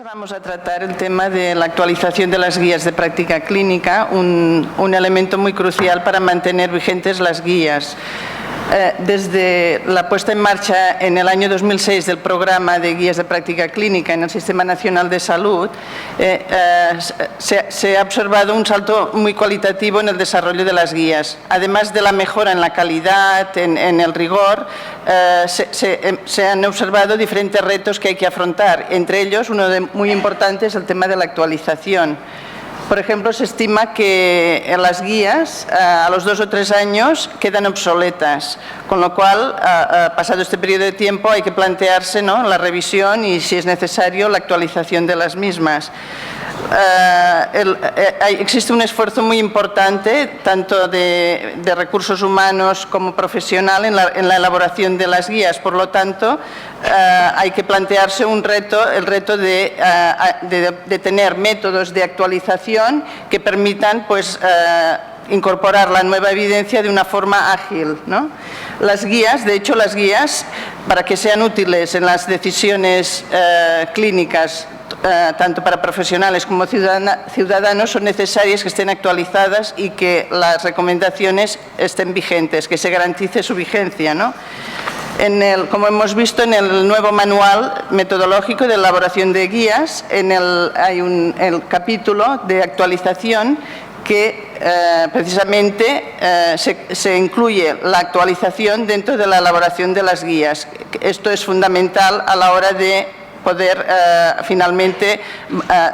Vamos a tratar el tema de la actualización de las guías de práctica clínica, un elemento muy crucial para mantener vigentes las guías. Desde la puesta en marcha en el año 2006 del programa de guías de práctica clínica en el Sistema Nacional de Salud, se ha observado un salto muy cualitativo en el desarrollo de las guías. Además de la mejora en la calidad, en el rigor, se han observado diferentes retos que hay que afrontar. Entre ellos, uno muy importante es el tema de la actualización. Por ejemplo, se estima que las guías a los 2 o 3 años quedan obsoletas, con lo cual, pasado este periodo de tiempo, hay que plantearse, ¿no?, la revisión y, si es necesario, la actualización de las mismas. Existe un esfuerzo muy importante, tanto de recursos humanos como profesional, en la elaboración de las guías. Por lo tanto, hay que plantearse el reto de tener métodos de actualización que permitan, pues, incorporar la nueva evidencia de una forma ágil, ¿no? Las guías, de hecho, para que sean útiles en las decisiones clínicas, tanto para profesionales como ciudadanos, son necesarias que estén actualizadas y que las recomendaciones estén vigentes, que se garantice su vigencia, ¿no? Como hemos visto en el nuevo manual metodológico de elaboración de guías, hay el capítulo de actualización que precisamente se incluye la actualización dentro de la elaboración de las guías. Esto es fundamental a la hora de poder finalmente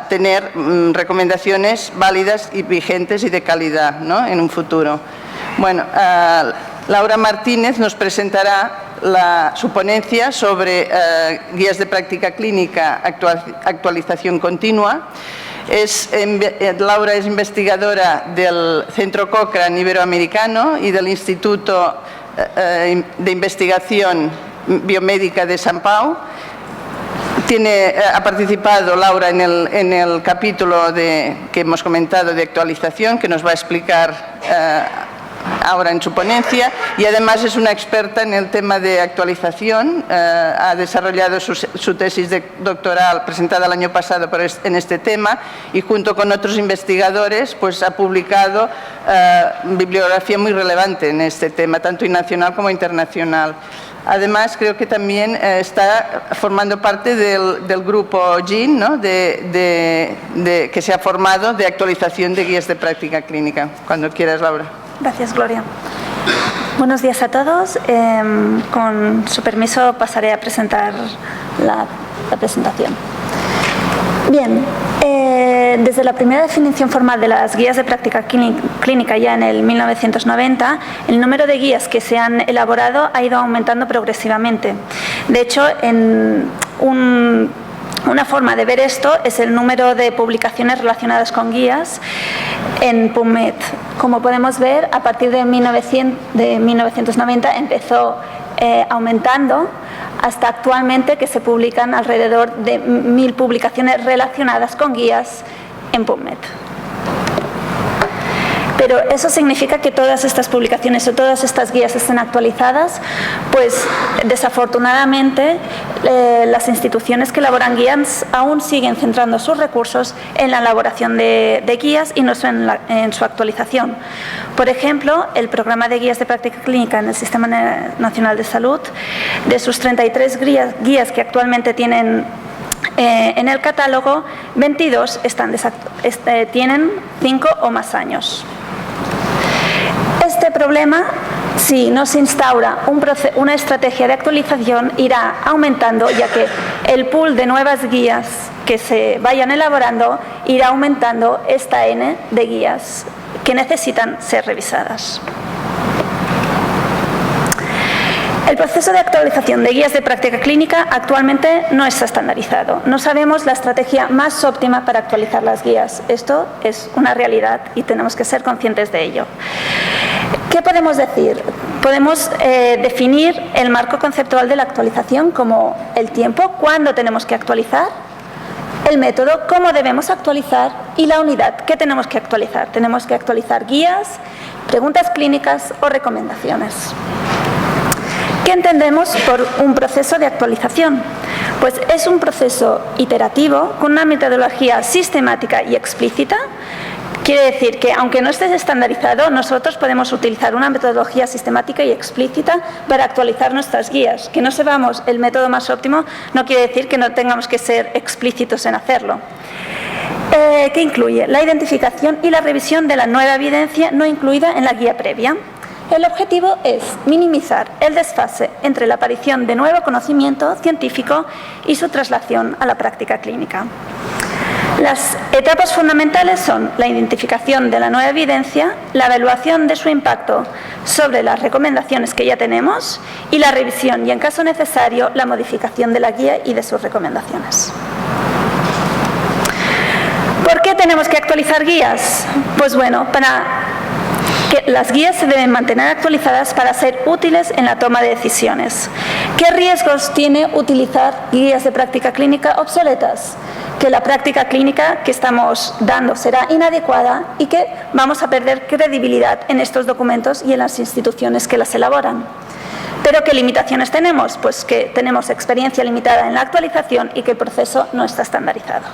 tener recomendaciones válidas y vigentes y de calidad, ¿no?, en un futuro. Bueno, Laura Martínez nos presentará su ponencia sobre guías de práctica clínica, actualización continua. Laura es investigadora del Centro Cochrane Iberoamericano y del Instituto de Investigación Biomédica de San Pau. Ha participado Laura en el capítulo que hemos comentado de actualización, que nos va a explicar ahora en su ponencia, y además es una experta en el tema de actualización. Ha desarrollado su tesis doctoral presentada el año pasado en este tema, y junto con otros investigadores, pues, ha publicado bibliografía muy relevante en este tema, tanto nacional como internacional. Además, creo que también está formando parte del grupo GIN, ¿no?, que se ha formado de actualización de guías de práctica clínica. Cuando quieras, Laura. Gracias, Gloria. Buenos días a todos. Con su permiso pasaré a presentar la presentación. Bien, desde la primera definición formal de las guías de práctica clínica ya en el 1990, el número de guías que se han elaborado ha ido aumentando progresivamente. De hecho, una forma de ver esto es el número de publicaciones relacionadas con guías en PubMed. Como podemos ver, a partir de 1990 empezó aumentando hasta actualmente, que se publican alrededor de 1000 publicaciones relacionadas con guías en PubMed. Pero ¿eso significa que todas estas publicaciones o todas estas guías estén actualizadas? Pues desafortunadamente las instituciones que elaboran guías aún siguen centrando sus recursos en la elaboración de guías y no en su actualización. Por ejemplo, el programa de guías de práctica clínica en el Sistema Nacional de Salud, de sus 33 guías que actualmente tienen en el catálogo, 22 tienen 5 o más años. Este problema, si no se instaura una estrategia de actualización, irá aumentando, ya que el pool de nuevas guías que se vayan elaborando irá aumentando esta N de guías que necesitan ser revisadas. El proceso de actualización de guías de práctica clínica actualmente no está estandarizado. No sabemos la estrategia más óptima para actualizar las guías. Esto es una realidad y tenemos que ser conscientes de ello. ¿Qué podemos decir? Podemos definir el marco conceptual de la actualización como el tiempo, cuándo tenemos que actualizar, el método, cómo debemos actualizar, y la unidad, qué tenemos que actualizar. Tenemos que actualizar guías, preguntas clínicas o recomendaciones. ¿Qué entendemos por un proceso de actualización? Pues es un proceso iterativo con una metodología sistemática y explícita. Quiere decir que, aunque no esté estandarizado, nosotros podemos utilizar una metodología sistemática y explícita para actualizar nuestras guías. Que no sepamos el método más óptimo no quiere decir que no tengamos que ser explícitos en hacerlo. Que incluye la identificación y la revisión de la nueva evidencia no incluida en la guía previa. El objetivo es minimizar el desfase entre la aparición de nuevo conocimiento científico y su traslación a la práctica clínica. Las etapas fundamentales son la identificación de la nueva evidencia, la evaluación de su impacto sobre las recomendaciones que ya tenemos y la revisión y, en caso necesario, la modificación de la guía y de sus recomendaciones. ¿Por qué tenemos que actualizar guías? Pues bueno, las guías se deben mantener actualizadas para ser útiles en la toma de decisiones. ¿Qué riesgos tiene utilizar guías de práctica clínica obsoletas? Que la práctica clínica que estamos dando será inadecuada y que vamos a perder credibilidad en estos documentos y en las instituciones que las elaboran. ¿Pero qué limitaciones tenemos? Pues que tenemos experiencia limitada en la actualización y que el proceso no está estandarizado.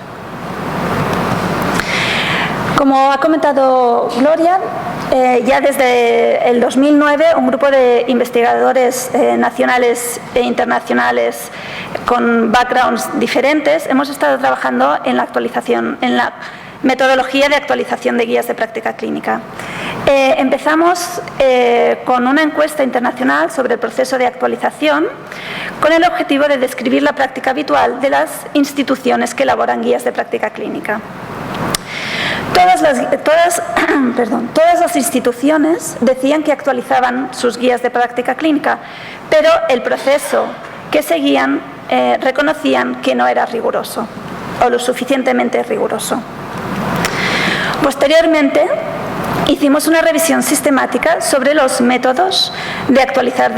Como ha comentado Gloria, ya desde el 2009 un grupo de investigadores nacionales e internacionales con backgrounds diferentes hemos estado trabajando en la actualización, en la metodología de actualización de guías de práctica clínica. Empezamos con una encuesta internacional sobre el proceso de actualización con el objetivo de describir la práctica habitual de las instituciones que elaboran guías de práctica clínica. Todas las instituciones decían que actualizaban sus guías de práctica clínica, pero el proceso que seguían reconocían que no era riguroso o lo suficientemente riguroso. Posteriormente, hicimos una revisión sistemática sobre los métodos de actualizar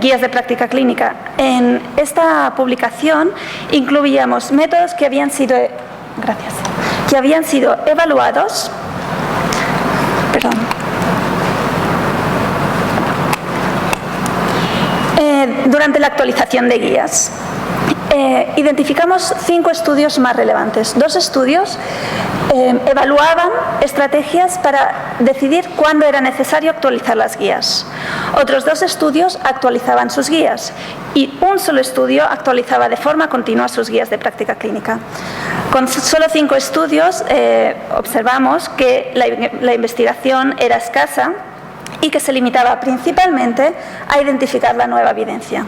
guías de práctica clínica. En esta publicación incluíamos métodos que habían sido evaluados durante la actualización de guías. Identificamos 5 estudios más relevantes. 2 estudios evaluaban estrategias para decidir cuándo era necesario actualizar las guías. Otros 2 estudios actualizaban sus guías y un solo estudio actualizaba de forma continua sus guías de práctica clínica. Con solo 5 estudios observamos que la investigación era escasa y que se limitaba principalmente a identificar la nueva evidencia,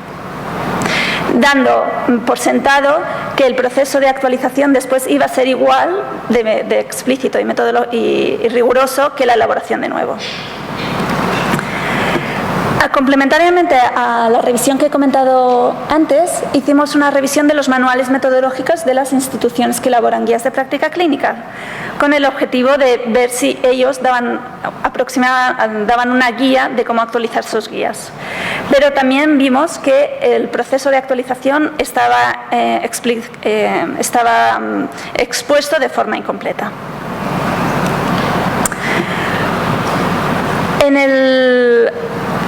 dando por sentado que el proceso de actualización después iba a ser igual de explícito y riguroso que la elaboración de nuevo. Complementariamente a la revisión que he comentado antes, hicimos una revisión de los manuales metodológicos de las instituciones que elaboran guías de práctica clínica, con el objetivo de ver si ellos daban una guía de cómo actualizar sus guías. Pero también vimos que el proceso de actualización estaba expuesto de forma incompleta.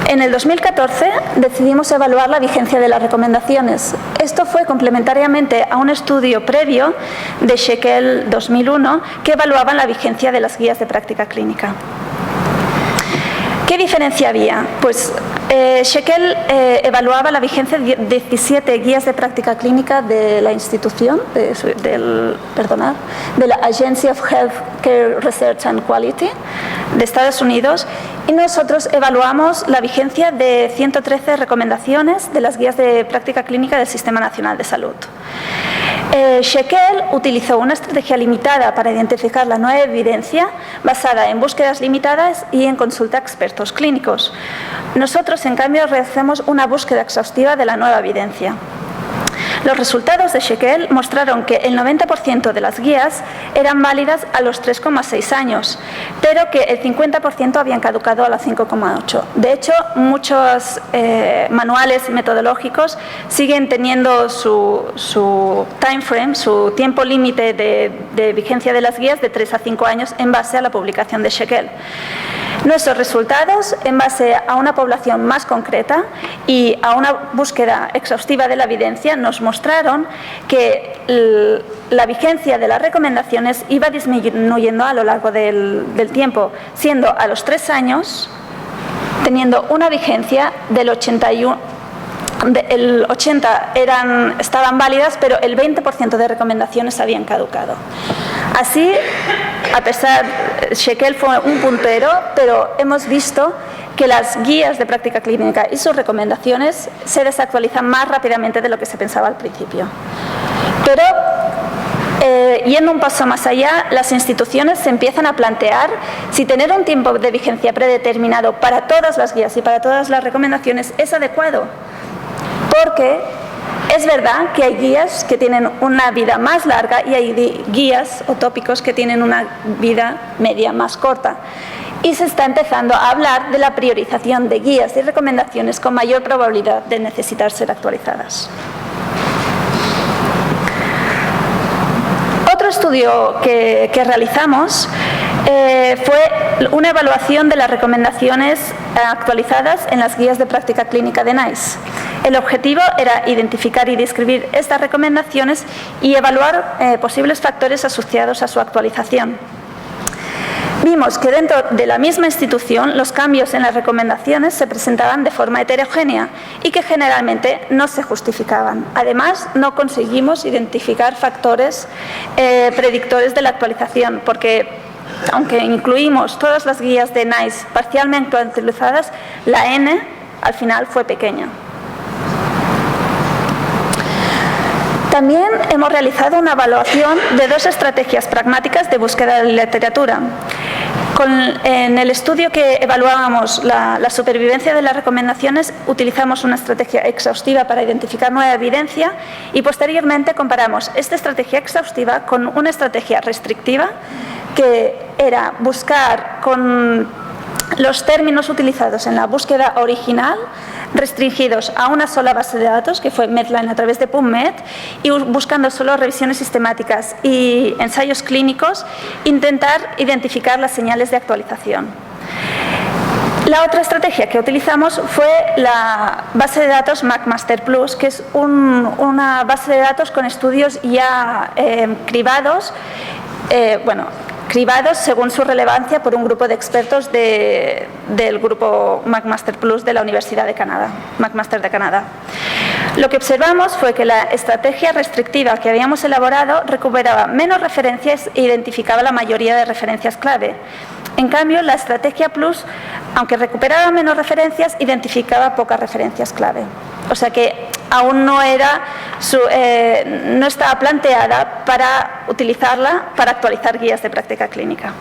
En el 2014 decidimos evaluar la vigencia de las recomendaciones. Esto fue complementariamente a un estudio previo de Shekel 2001 que evaluaba la vigencia de las guías de práctica clínica. ¿Qué diferencia había? Pues Shekel evaluaba la vigencia de 17 guías de práctica clínica de la institución, de la Agency of Healthcare Research and Quality de Estados Unidos, y nosotros evaluamos la vigencia de 113 recomendaciones de las guías de práctica clínica del Sistema Nacional de Salud. Shekel utilizó una estrategia limitada para identificar la nueva evidencia basada en búsquedas limitadas y en consulta a expertos clínicos. Nosotros, en cambio, realizamos una búsqueda exhaustiva de la nueva evidencia. Los resultados de Shekel mostraron que el 90% de las guías eran válidas a los 3,6 años, pero que el 50% habían caducado a los 5,8. De hecho, muchos manuales metodológicos siguen teniendo su time frame, su tiempo límite de vigencia de las guías de 3 a 5 años en base a la publicación de Shekel. Nuestros resultados, en base a una población más concreta y a una búsqueda exhaustiva de la evidencia, nos mostraron que la vigencia de las recomendaciones iba disminuyendo a lo largo del tiempo, siendo a los 3 años teniendo una vigencia del 81%. El 80 estaban válidas, pero el 20% de recomendaciones habían caducado. Así, a pesar, Shekel fue un puntero, pero hemos visto que las guías de práctica clínica y sus recomendaciones se desactualizan más rápidamente de lo que se pensaba al principio. Pero, yendo un paso más allá, las instituciones se empiezan a plantear si tener un tiempo de vigencia predeterminado para todas las guías y para todas las recomendaciones es adecuado. Porque es verdad que hay guías que tienen una vida más larga y hay guías o tópicos que tienen una vida media más corta. Y se está empezando a hablar de la priorización de guías y recomendaciones con mayor probabilidad de necesitar ser actualizadas. Otro estudio que realizamos fue una evaluación de las recomendaciones actualizadas en las guías de práctica clínica de NICE. El objetivo era identificar y describir estas recomendaciones y evaluar posibles factores asociados a su actualización. Vimos que dentro de la misma institución los cambios en las recomendaciones se presentaban de forma heterogénea y que generalmente no se justificaban. Además, no conseguimos identificar factores predictores de la actualización, porque aunque incluimos todas las guías de NICE parcialmente actualizadas, la N al final fue pequeña. También hemos realizado una evaluación de 2 estrategias pragmáticas de búsqueda de literatura. En el estudio que evaluábamos la supervivencia de las recomendaciones, utilizamos una estrategia exhaustiva para identificar nueva evidencia y posteriormente comparamos esta estrategia exhaustiva con una estrategia restrictiva, que era buscar con los términos utilizados en la búsqueda original restringidos a una sola base de datos, que fue Medline a través de PubMed, y buscando solo revisiones sistemáticas y ensayos clínicos, intentar identificar las señales de actualización. La otra estrategia que utilizamos fue la base de datos McMaster Plus, que es una base de datos con estudios ya cribados, cribados según su relevancia por un grupo de expertos del grupo McMaster Plus de la Universidad de Canadá, McMaster de Canadá. Lo que observamos fue que la estrategia restrictiva que habíamos elaborado recuperaba menos referencias e identificaba la mayoría de referencias clave. En cambio, la estrategia Plus, aunque recuperaba menos referencias, identificaba pocas referencias clave. O sea que aún no estaba planteada para utilizarla para actualizar guías de práctica clínica.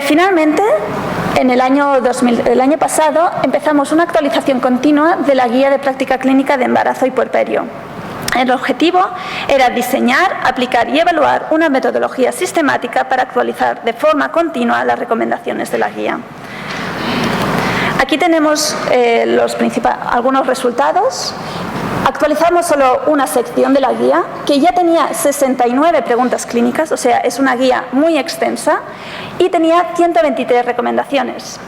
Finalmente, en el año pasado, empezamos una actualización continua de la guía de práctica clínica de embarazo y puerperio. El objetivo era diseñar, aplicar y evaluar una metodología sistemática para actualizar de forma continua las recomendaciones de la guía. Aquí tenemos algunos resultados. Actualizamos solo una sección de la guía que ya tenía 69 preguntas clínicas, o sea, es una guía muy extensa, y tenía 123 recomendaciones.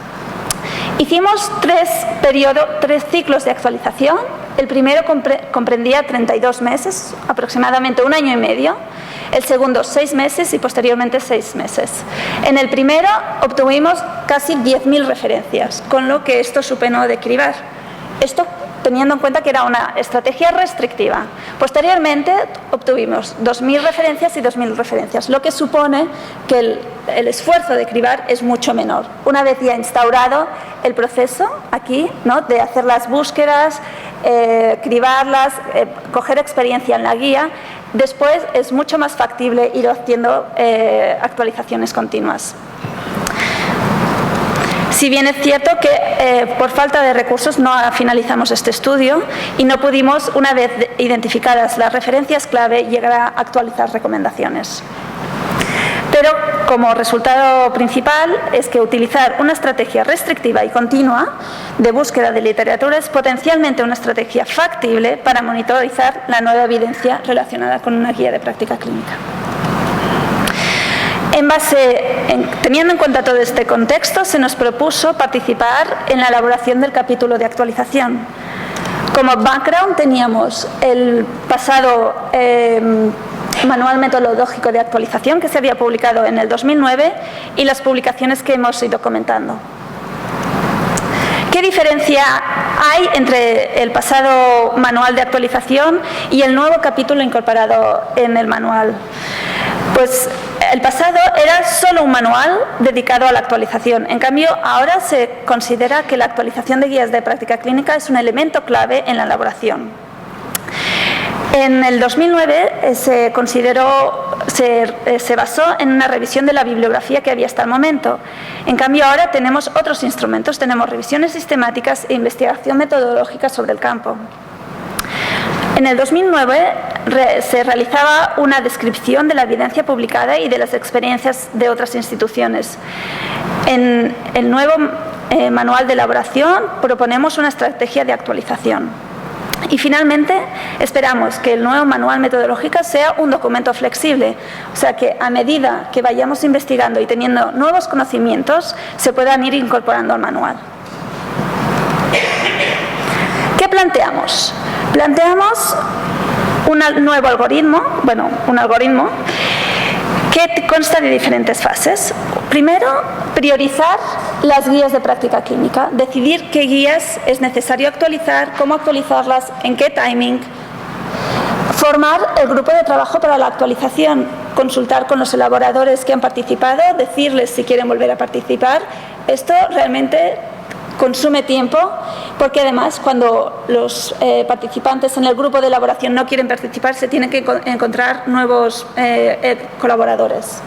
Hicimos 3 ciclos de actualización. El primero comprendía 32 meses, aproximadamente 1 año y medio. El segundo 6 meses y posteriormente 6 meses. En el primero obtuvimos casi 10.000 referencias, con lo que esto suponía de cribar. Esto teniendo en cuenta que era una estrategia restrictiva. Posteriormente obtuvimos 2.000 referencias y 2.000 referencias, lo que supone que el esfuerzo de cribar es mucho menor. Una vez ya instaurado el proceso aquí, ¿no?, de hacer las búsquedas, cribarlas, coger experiencia en la guía, después es mucho más factible ir haciendo actualizaciones continuas. Si bien es cierto que por falta de recursos no finalizamos este estudio y no pudimos, una vez identificadas las referencias clave, llegar a actualizar recomendaciones. Pero como resultado principal es que utilizar una estrategia restrictiva y continua de búsqueda de literatura es potencialmente una estrategia factible para monitorizar la nueva evidencia relacionada con una guía de práctica clínica. Teniendo en cuenta todo este contexto, se nos propuso participar en la elaboración del capítulo de actualización. Como background teníamos el pasado manual metodológico de actualización que se había publicado en el 2009 y las publicaciones que hemos ido comentando. ¿Qué diferencia hay entre el pasado manual de actualización y el nuevo capítulo incorporado en el manual? Pues el pasado era solo un manual dedicado a la actualización. En cambio, ahora se considera que la actualización de guías de práctica clínica es un elemento clave en la elaboración. En el 2009 se basó en una revisión de la bibliografía que había hasta el momento. En cambio, ahora tenemos otros instrumentos, tenemos revisiones sistemáticas e investigación metodológica sobre el campo. En el 2009 se realizaba una descripción de la evidencia publicada y de las experiencias de otras instituciones. En el nuevo manual de elaboración proponemos una estrategia de actualización. Y finalmente, esperamos que el nuevo manual metodológico sea un documento flexible, o sea que a medida que vayamos investigando y teniendo nuevos conocimientos, se puedan ir incorporando al manual. ¿Qué planteamos? Planteamos un nuevo algoritmo, un algoritmo que consta de diferentes fases. Primero, priorizar las guías de práctica clínica, decidir qué guías es necesario actualizar, cómo actualizarlas, en qué timing. Formar el grupo de trabajo para la actualización, consultar con los elaboradores que han participado, decirles si quieren volver a participar. Esto realmente consume tiempo porque además cuando los participantes en el grupo de elaboración no quieren participar se tienen que encontrar nuevos colaboradores.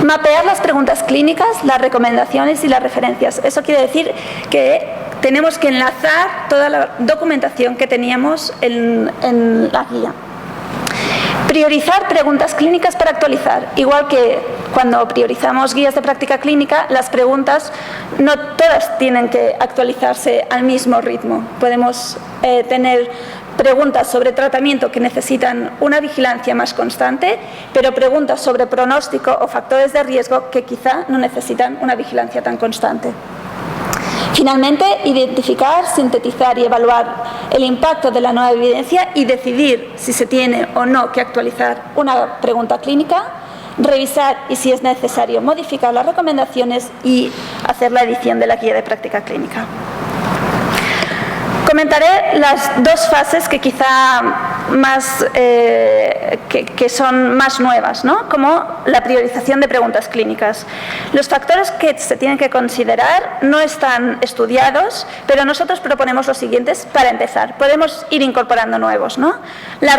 Mapear las preguntas clínicas, las recomendaciones y las referencias. Eso quiere decir que tenemos que enlazar toda la documentación que teníamos en la guía. Priorizar preguntas clínicas para actualizar. Igual que cuando priorizamos guías de práctica clínica, las preguntas no todas tienen que actualizarse al mismo ritmo. Podemos tener preguntas sobre tratamiento que necesitan una vigilancia más constante, pero preguntas sobre pronóstico o factores de riesgo que quizá no necesitan una vigilancia tan constante. Finalmente, identificar, sintetizar y evaluar el impacto de la nueva evidencia y decidir si se tiene o no que actualizar una pregunta clínica, revisar y si es necesario modificar las recomendaciones y hacer la edición de la guía de práctica clínica. Comentaré las dos fases que quizá que son más nuevas, ¿no? Como la priorización de preguntas clínicas. Los factores que se tienen que considerar no están estudiados, pero nosotros proponemos los siguientes para empezar. Podemos ir incorporando nuevos, ¿no? La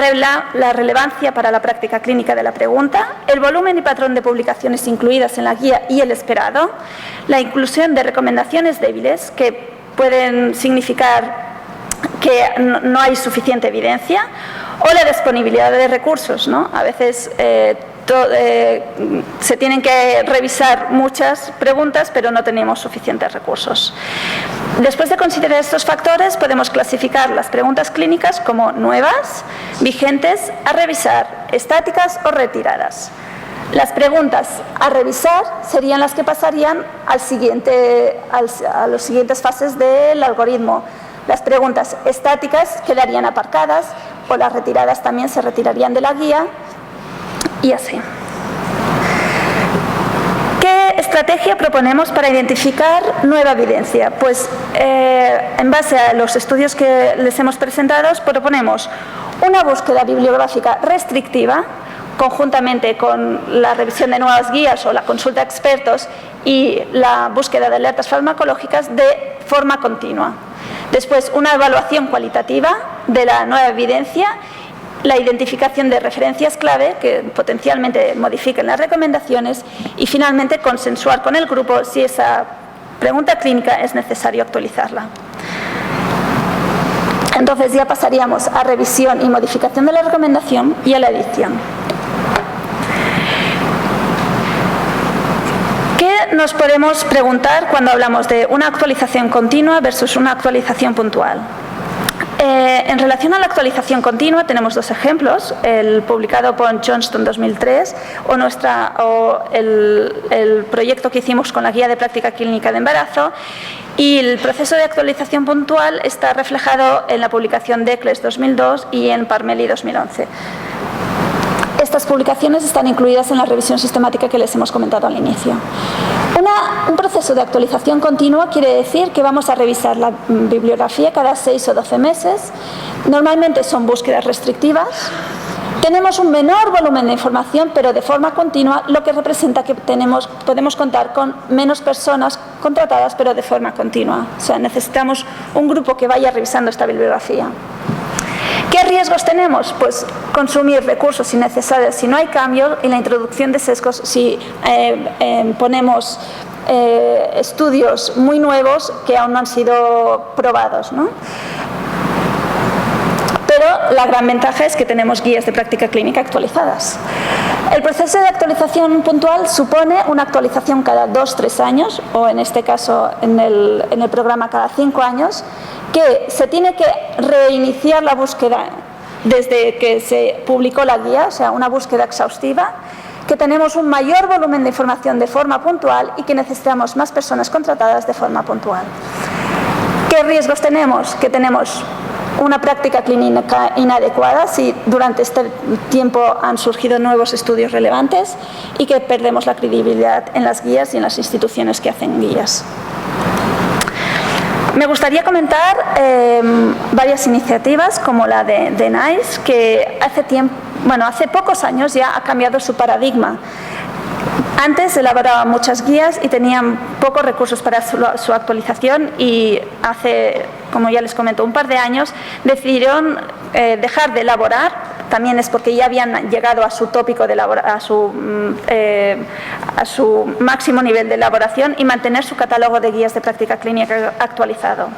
relevancia para la práctica clínica de la pregunta, el volumen y patrón de publicaciones incluidas en la guía y el esperado, la inclusión de recomendaciones débiles que pueden significar que no hay suficiente evidencia, o la disponibilidad de recursos, ¿no? A veces se tienen que revisar muchas preguntas, pero no tenemos suficientes recursos. Después de considerar estos factores, podemos clasificar las preguntas clínicas como nuevas, vigentes, a revisar, estáticas o retiradas. Las preguntas a revisar serían las que pasarían a las siguientes fases del algoritmo. Las preguntas estáticas quedarían aparcadas o las retiradas también se retirarían de la guía y así. ¿Qué estrategia proponemos para identificar nueva evidencia? Pues en base a los estudios que les hemos presentado, proponemos una búsqueda bibliográfica restrictiva conjuntamente con la revisión de nuevas guías o la consulta de expertos y la búsqueda de alertas farmacológicas de forma continua. Después, una evaluación cualitativa de la nueva evidencia, la identificación de referencias clave que potencialmente modifiquen las recomendaciones y finalmente consensuar con el grupo si esa pregunta clínica es necesario actualizarla. Entonces ya pasaríamos a revisión y modificación de la recomendación y a la edición. ¿Qué nos podemos preguntar cuando hablamos de una actualización continua versus una actualización puntual? En relación a la actualización continua tenemos dos ejemplos, el publicado por Johnston 2003 o el proyecto que hicimos con la Guía de Práctica Clínica de Embarazo, y el proceso de actualización puntual está reflejado en la publicación de ECLES 2002 y en Parmeli 2011. Estas publicaciones están incluidas en la revisión sistemática que les hemos comentado al inicio. Un proceso de actualización continua quiere decir que vamos a revisar la bibliografía cada 6 o 12 meses. Normalmente son búsquedas restrictivas. Tenemos un menor volumen de información, pero de forma continua, lo que representa que podemos contar con menos personas contratadas, pero de forma continua. O sea, necesitamos un grupo que vaya revisando esta bibliografía. ¿Qué riesgos tenemos? Pues consumir recursos innecesarios si no hay cambio, y la introducción de sesgos si ponemos estudios muy nuevos que aún no han sido probados, ¿no? Pero la gran ventaja es que tenemos guías de práctica clínica actualizadas. El proceso de actualización puntual supone una actualización cada 2-3 años, o en este caso en el programa cada 5 años, que se tiene que reiniciar la búsqueda desde que se publicó la guía, o sea, una búsqueda exhaustiva, que tenemos un mayor volumen de información de forma puntual y que necesitamos más personas contratadas de forma puntual. ¿Qué riesgos tenemos? Que tenemos una práctica clínica inadecuada si durante este tiempo han surgido nuevos estudios relevantes, y que perdemos la credibilidad en las guías y en las instituciones que hacen guías. Me gustaría comentar varias iniciativas como la de NICE, que hace pocos años ya ha cambiado su paradigma. Antes elaboraban muchas guías y tenían pocos recursos para su actualización, y hace, como ya les comento, un par de años decidieron dejar de elaborar. También es porque ya habían llegado a su tópico de a su máximo nivel de elaboración, y mantener su catálogo de guías de práctica clínica actualizado.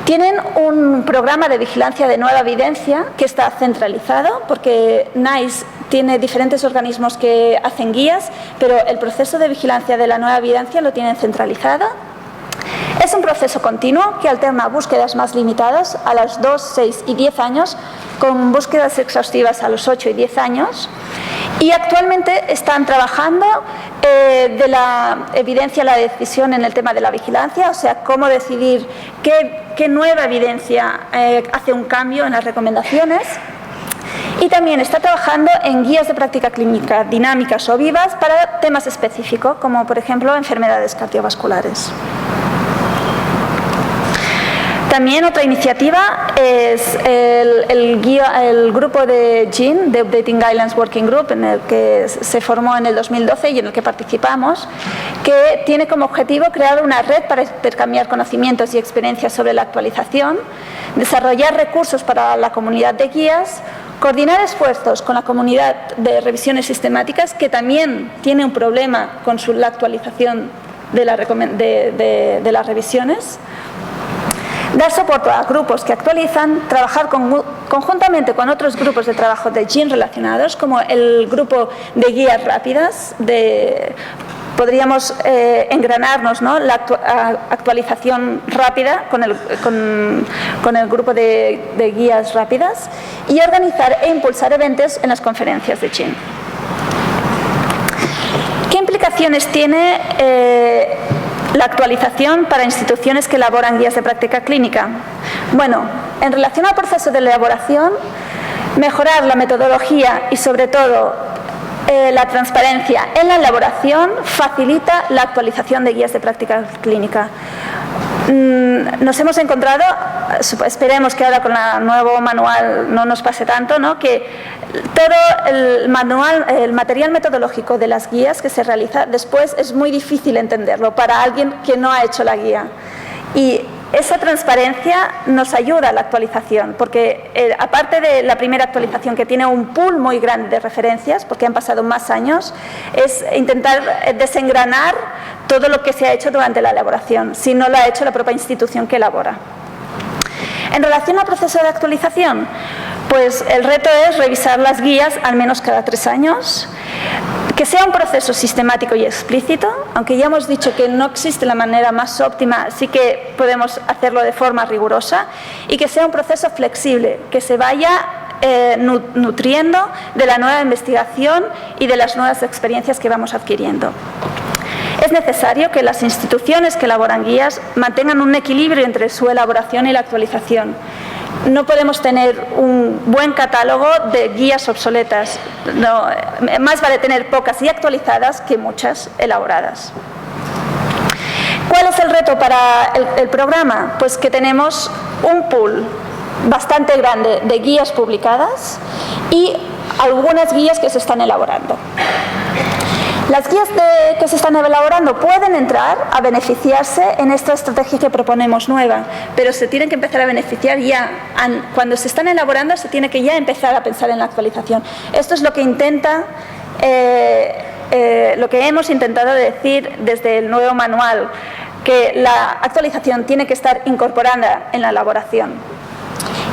Tienen un programa de vigilancia de nueva evidencia que está centralizado, porque NICE tiene diferentes organismos que hacen guías, pero el proceso de vigilancia de la nueva evidencia lo tienen centralizado. Es un proceso continuo que alterna búsquedas más limitadas a los 2, 6 y 10 años con búsquedas exhaustivas a los 8 y 10 años. Y actualmente están trabajando de la evidencia a la decisión en el tema de la vigilancia, o sea, cómo decidir qué nueva evidencia hace un cambio en las recomendaciones. Y también está trabajando en guías de práctica clínica dinámicas o vivas para temas específicos, como por ejemplo enfermedades cardiovasculares. También otra iniciativa es el grupo de GIN, de Updating Guidelines Working Group, en el que se formó en el 2012 y en el que participamos, que tiene como objetivo crear una red para intercambiar conocimientos y experiencias sobre la actualización, desarrollar recursos para la comunidad de guías, coordinar esfuerzos con la comunidad de revisiones sistemáticas, que también tiene un problema con la actualización de las revisiones, dar soporte a grupos que actualizan, trabajar conjuntamente con otros grupos de trabajo de GIN relacionados, como el grupo de guías rápidas. Podríamos engranarnos, ¿no?, la actualización rápida con el grupo de guías rápidas, y organizar e impulsar eventos en las conferencias de GIN. ¿Qué implicaciones tiene la actualización para instituciones que elaboran guías de práctica clínica? Bueno, en relación al proceso de elaboración, mejorar la metodología y sobre todo la transparencia en la elaboración facilita la actualización de guías de práctica clínica. Nos hemos encontrado, esperemos que ahora con el nuevo manual no nos pase tanto, ¿no?, que todo el material metodológico de las guías que se realiza después es muy difícil entenderlo para alguien que no ha hecho la guía. Y esa transparencia nos ayuda a la actualización, porque aparte de la primera actualización, que tiene un pool muy grande de referencias, porque han pasado más años, es intentar desengranar todo lo que se ha hecho durante la elaboración, si no lo ha hecho la propia institución que elabora. En relación al proceso de actualización, pues el reto es revisar las guías al menos cada 3 años, Que sea un proceso sistemático y explícito, aunque ya hemos dicho que no existe la manera más óptima, sí que podemos hacerlo de forma rigurosa, y que sea un proceso flexible, que se vaya nutriendo de la nueva investigación y de las nuevas experiencias que vamos adquiriendo. Es necesario que las instituciones que elaboran guías mantengan un equilibrio entre su elaboración y la actualización. No podemos tener un buen catálogo de guías obsoletas. No, más vale tener pocas y actualizadas que muchas elaboradas. ¿Cuál es el reto para el programa? Pues que tenemos un pool bastante grande de guías publicadas y algunas guías que se están elaborando. Las guías que se están elaborando pueden entrar a beneficiarse en esta estrategia que proponemos nueva, pero se tienen que empezar a beneficiar ya. Cuando se están elaborando se tiene que ya empezar a pensar en la actualización. Esto es lo que lo que hemos intentado decir desde el nuevo manual, que la actualización tiene que estar incorporada en la elaboración.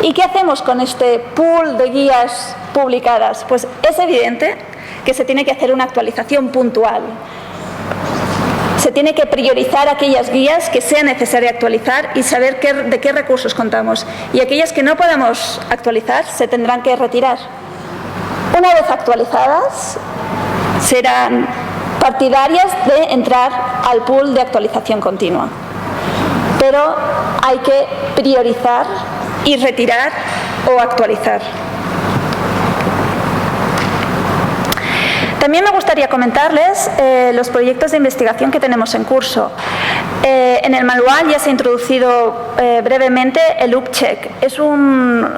¿Y qué hacemos con este pool de guías publicadas? Pues es evidente que se tiene que hacer una actualización puntual. Se tiene que priorizar aquellas guías que sea necesario actualizar y saber de qué recursos contamos. Y aquellas que no podamos actualizar se tendrán que retirar. Una vez actualizadas, serán partidarias de entrar al pool de actualización continua. Pero hay que priorizar y retirar o actualizar. También me gustaría comentarles los proyectos de investigación que tenemos en curso. En el manual ya se ha introducido brevemente el UPCheck. Es un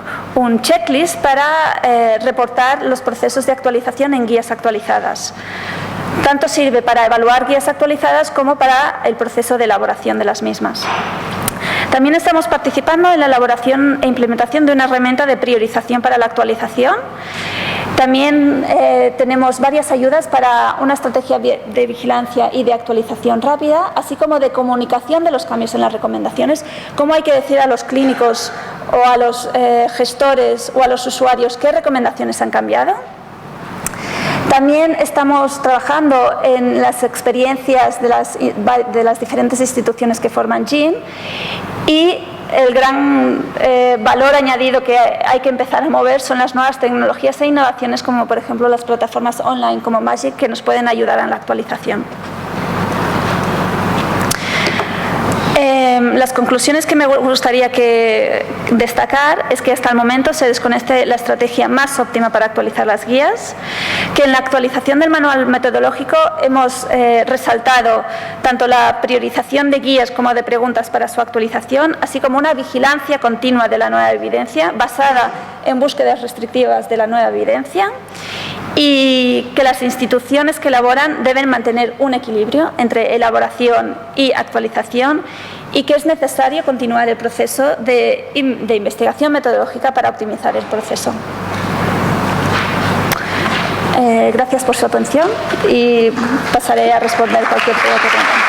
checklist para reportar los procesos de actualización en guías actualizadas. Tanto sirve para evaluar guías actualizadas como para el proceso de elaboración de las mismas. También estamos participando en la elaboración e implementación de una herramienta de priorización para la actualización. También tenemos varias ayudas para una estrategia de vigilancia y de actualización rápida, así como de comunicación de los cambios en las recomendaciones, cómo hay que decir a los clínicos o a los gestores o a los usuarios qué recomendaciones han cambiado. También estamos trabajando en las experiencias de las diferentes instituciones que forman GIN y el gran valor añadido que hay que empezar a mover son las nuevas tecnologías e innovaciones, como por ejemplo las plataformas online como Magic, que nos pueden ayudar en la actualización. Las conclusiones que me gustaría destacar es que hasta el momento se desconoce la estrategia más óptima para actualizar las guías, que en la actualización del manual metodológico hemos resaltado tanto la priorización de guías como de preguntas para su actualización, así como una vigilancia continua de la nueva evidencia basada en búsquedas restrictivas de la nueva evidencia, y que las instituciones que elaboran deben mantener un equilibrio entre elaboración y actualización, y que es necesario continuar el proceso de investigación metodológica para optimizar el proceso. Gracias por su atención y pasaré a responder cualquier pregunta que tengan.